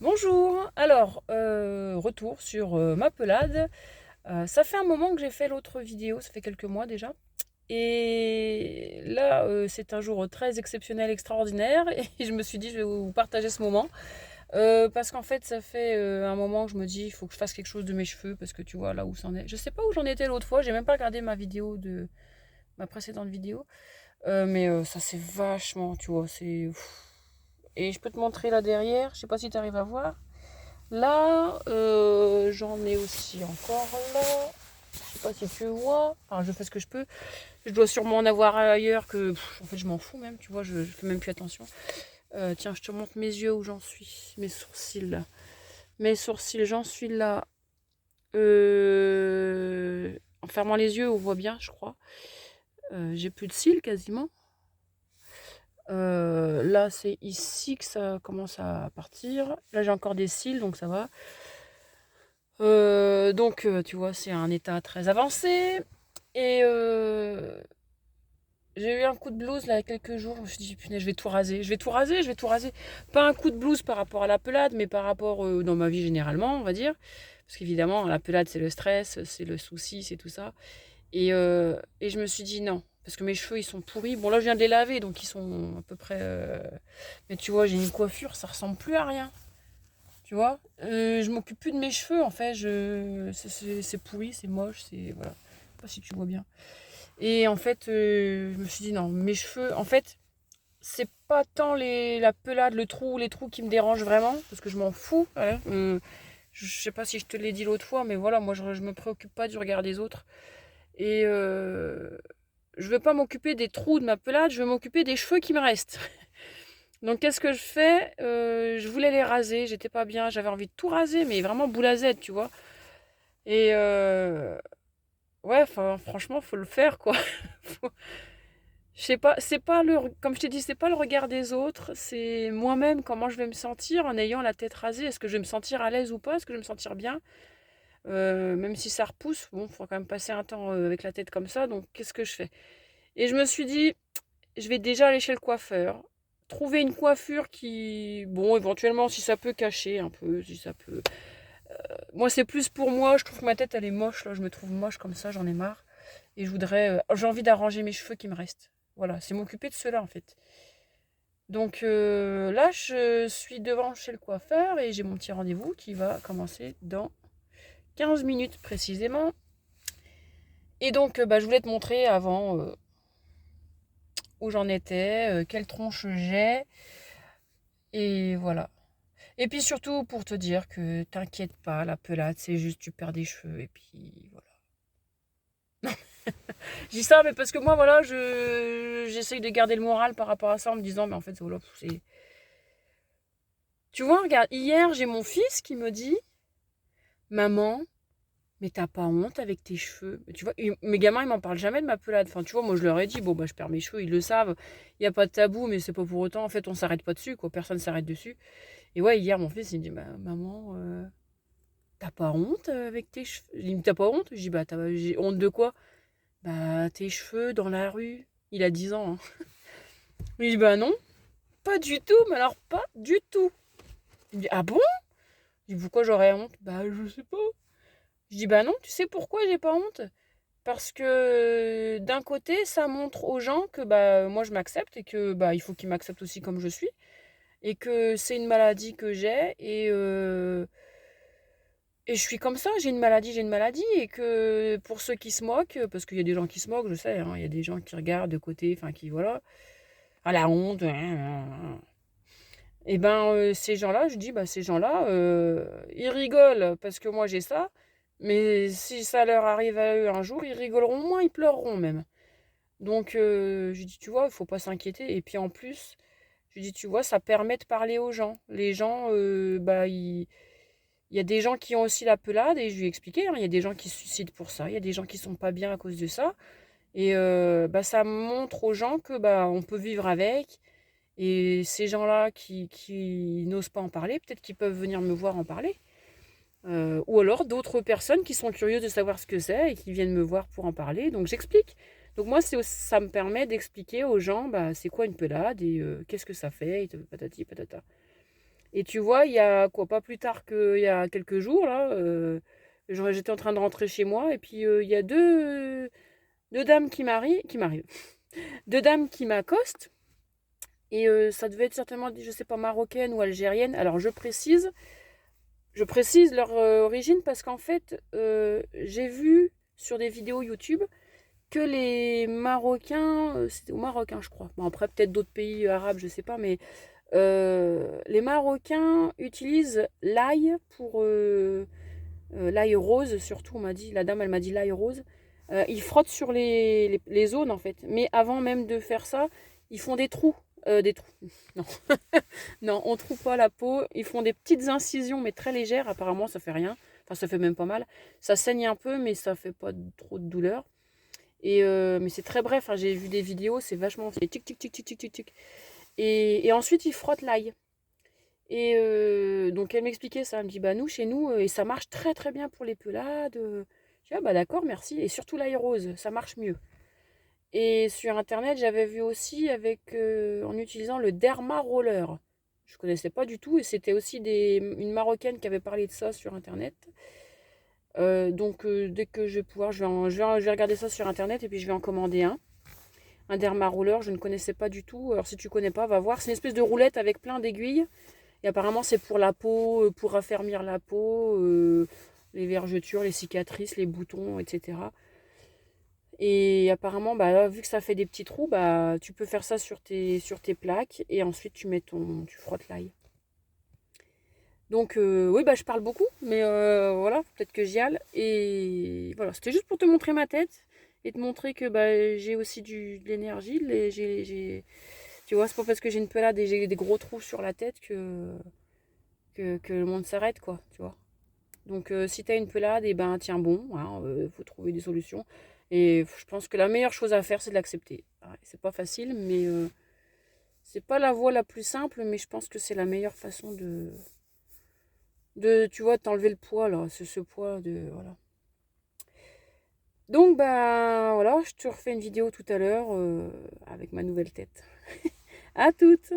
Bonjour, alors retour sur ma pelade. Ça fait un moment que j'ai fait l'autre vidéo, ça fait quelques mois déjà. Et là, c'est un jour très exceptionnel, extraordinaire, et je me suis dit je vais vous partager ce moment. Parce qu'en fait, ça fait un moment que je me dis il faut que je fasse quelque chose de mes cheveux, parce que tu vois là où c'en est. Je sais pas où j'en étais l'autre fois, j'ai même pas regardé ma vidéo de ma précédente vidéo. Mais ça c'est vachement, tu vois, c'est... Et je peux te montrer là derrière, je sais pas si tu arrives à voir. Là, j'en ai aussi encore là. Je sais pas si tu vois. Enfin, je fais ce que je peux. Je dois sûrement en avoir ailleurs que... en fait, je m'en fous même, tu vois, je fais même plus attention. Tiens, je te montre mes yeux où j'en suis. Mes sourcils, là. Mes sourcils, j'en suis là. En fermant les yeux, on voit bien, je crois. J'ai plus de cils quasiment. Là, c'est ici que ça commence à partir. Là, j'ai encore des cils, donc ça va. Tu vois, c'est un état très avancé. Et j'ai eu un coup de blues là il y a quelques jours. Je me suis dit, punaise, je vais tout raser. Je vais tout raser, je vais tout raser. Pas un coup de blues par rapport à la pelade, mais par rapport dans ma vie généralement, on va dire. Parce qu'évidemment, la pelade, c'est le stress, c'est le souci, c'est tout ça. Et je me suis dit non. Parce que mes cheveux, ils sont pourris. Bon, là, je viens de les laver, donc ils sont à peu près... Mais tu vois, j'ai une coiffure, ça ressemble plus à rien. Tu vois, je m'occupe plus de mes cheveux en fait. C'est pourri, c'est moche, c'est voilà. Je sais pas si tu vois bien. Et en fait, je me suis dit non, mes cheveux, en fait, c'est pas tant la pelade, les trous qui me dérangent vraiment, parce que je m'en fous. Voilà. Je sais pas si je te l'ai dit l'autre fois, mais voilà, moi je me préoccupe pas du regard des autres. Et je veux pas m'occuper des trous de ma pelade, je veux m'occuper des cheveux qui me restent. Donc qu'est-ce que je fais? Je voulais les raser, j'étais pas bien, j'avais envie de tout raser, mais vraiment boule à Z, tu vois. Et ouais, enfin, franchement, faut le faire, quoi. Faut- Je sais pas, c'est pas comme je t'ai dit, c'est pas le regard des autres, c'est moi-même comment je vais me sentir en ayant la tête rasée. Est-ce que je vais me sentir à l'aise ou pas? Est-ce que je vais me sentir bien? Même si ça repousse, bon, faut quand même passer un temps avec la tête comme ça, donc qu'est-ce que je fais? Et je me suis dit, je vais déjà aller chez le coiffeur, trouver une coiffure qui, bon, éventuellement, si ça peut cacher un peu, si ça peut. Moi, c'est plus pour moi, je trouve que ma tête, elle est moche, là, je me trouve moche comme ça, j'en ai marre. Et j'ai envie d'arranger mes cheveux qui me restent. Voilà, c'est m'occuper de cela, en fait. Donc là, je suis devant chez le coiffeur et j'ai mon petit rendez-vous qui va commencer dans 15 minutes précisément. Et donc, je voulais te montrer avant où j'en étais, quelle tronche j'ai. Et voilà. Et puis surtout pour te dire que t'inquiète pas, la pelade, c'est juste tu perds des cheveux et puis voilà. Je dis ça, mais parce que moi, voilà, j'essaye de garder le moral par rapport à ça en me disant, mais en fait, voilà, c'est... Tu vois, regarde, hier, j'ai mon fils qui me dit, maman, mais t'as pas honte avec tes cheveux? Tu vois, mes gamins, ils m'en parlent jamais de ma pelade. Enfin, tu vois, moi, je leur ai dit, bon, bah, je perds mes cheveux, ils le savent. Il n'y a pas de tabou, mais c'est pas pour autant, en fait, on s'arrête pas dessus, quoi. Personne s'arrête dessus. Et ouais, hier, mon fils, il me dit, bah, maman, t'as pas honte avec tes cheveux? Il me dit, t'as pas honte? Je dis, bah, j'ai honte de quoi? Bah, tes cheveux dans la rue. Il a 10 ans, hein. Je dis, bah non, pas du tout, mais alors pas du tout. Il me dit, ah bon? Je dis, pourquoi j'aurais honte? Bah, je sais pas. Je dis, bah non, tu sais pourquoi j'ai pas honte? Parce que d'un côté, ça montre aux gens que bah moi je m'accepte et que bah il faut qu'ils m'acceptent aussi comme je suis et que c'est une maladie que j'ai et je suis comme ça, j'ai une maladie et que pour ceux qui se moquent, parce qu'il y a des gens qui se moquent, je sais, hein, il y a des gens qui regardent de côté, enfin qui voilà, à la honte, hein. Et ben ces gens-là, je dis bah ces gens-là, ils rigolent parce que moi j'ai ça, mais si ça leur arrive à eux un jour, ils rigoleront moins, ils pleureront même. Donc je dis tu vois, il faut pas s'inquiéter et puis en plus, je dis tu vois, ça permet de parler aux gens. Les gens, il y a des gens qui ont aussi la pelade et je lui ai expliqué, hein, il y a des gens qui se suicident pour ça, il y a des gens qui sont pas bien à cause de ça. Et ça montre aux gens que bah on peut vivre avec. Et ces gens-là qui n'osent pas en parler, peut-être qu'ils peuvent venir me voir en parler. Ou alors d'autres personnes qui sont curieuses de savoir ce que c'est et qui viennent me voir pour en parler. Donc j'explique. Donc moi, ça me permet d'expliquer aux gens bah, c'est quoi une pelade et qu'est-ce que ça fait, et patati patata. Et tu vois, il y a quoi, pas plus tard qu'il y a quelques jours, là, j'étais en train de rentrer chez moi, et puis il y a deux dames qui m'arrivent, deux dames qui m'accostent, et ça devait être certainement, je sais pas, marocaine ou algérienne. Alors je précise leur origine parce qu'en fait, j'ai vu sur des vidéos YouTube que les Marocains, c'était au Maroc, hein, je crois. Bon, après, peut-être d'autres pays arabes, je sais pas, mais les Marocains utilisent l'ail pour l'ail rose, surtout, on m'a dit, la dame, elle m'a dit l'ail rose. Ils frottent sur les zones, en fait. Mais avant même de faire ça, ils font des trous. Des trous. Non. Non, on trouve pas la peau. Ils font des petites incisions, mais très légères. Apparemment, ça fait rien. Enfin, ça fait même pas mal. Ça saigne un peu, mais ça fait pas trop de douleur. Mais c'est très bref, hein, j'ai vu des vidéos, c'est vachement. C'est tic tic tic tic tic tic tic. Et ensuite, ils frottent l'ail. Et donc, elle m'expliquait ça. Elle me dit, bah, nous, chez nous, et ça marche très très bien pour les pelades. Je dis, ah, bah, d'accord, merci. Et surtout l'ail rose, ça marche mieux. Et sur internet, j'avais vu aussi en utilisant le derma roller. Je connaissais pas du tout. Et c'était aussi une Marocaine qui avait parlé de ça sur internet. Donc, dès que je vais pouvoir, je vais regarder ça sur internet et puis je vais en commander un. Un derma roller, je ne connaissais pas du tout. Alors, si tu connais pas, va voir. C'est une espèce de roulette avec plein d'aiguilles. Et apparemment, c'est pour la peau, pour raffermir la peau, les vergetures, les cicatrices, les boutons, etc. Et apparemment, bah, là, vu que ça fait des petits trous, bah, tu peux faire ça sur tes plaques. Et ensuite, tu frottes l'ail. Donc, oui, bah, je parle beaucoup, mais voilà, peut-être que j'y aille. Et voilà, c'était juste pour te montrer ma tête et te montrer que bah, j'ai aussi de l'énergie. Tu vois, c'est pas parce que j'ai une pelade et j'ai des gros trous sur la tête que le monde s'arrête, quoi, tu vois. Donc, si t'as une pelade, et ben, tiens bon, hein, faut trouver des solutions. Et je pense que la meilleure chose à faire, c'est de l'accepter. Ouais, c'est pas facile, mais c'est pas la voie la plus simple, mais je pense que c'est la meilleure façon tu vois, t'enlever le poids, là, ce poids voilà. Donc, bah, voilà, je te refais une vidéo tout à l'heure avec ma nouvelle tête. À toutes!